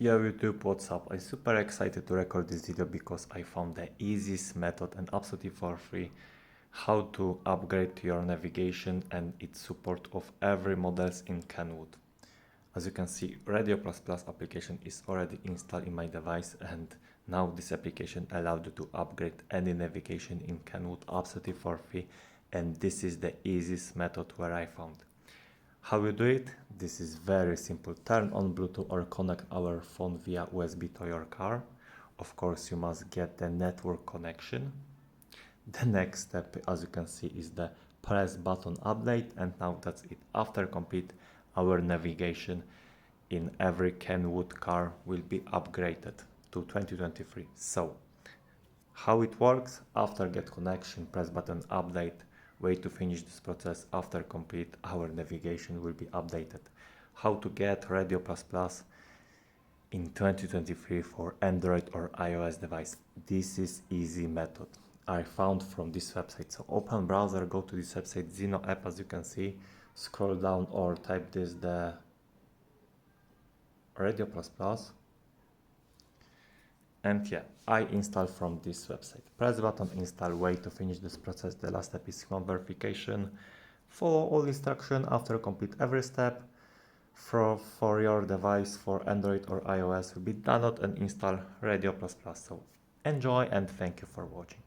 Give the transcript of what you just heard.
Yo YouTube, what's up? I'm super excited to record this video because I found the easiest method and absolutely for free how to upgrade to your navigation and its support of every models in Kenwood. As you can see, Radio++ application is already installed in my device, and now this application allows you to upgrade any navigation in Kenwood absolutely for free, and this is the easiest method where I found. How you do it? This is very simple. Turn on Bluetooth or connect our phone via USB to your car. Of course, you must get the network connection. The next step, as you can see, is the press button update, and now that's it. After complete, our navigation in every Kenwood car will be upgraded to 2023. So, how it works? After get connection, press button update. Wait to finish this process. After complete, our navigation will be updated. How to get Radio++ in 2023 for Android or iOS device. This is easy method I found from this website. So open browser, go to this website, Zeno app, as you can see, scroll down or type this, the Radio++, and yeah, I install from this website. Press button install, wait to finish this process. The last step is human verification. Follow all instructions. After complete every step for your device, for Android or iOS, will be download and install Radio++. So enjoy and thank you for watching.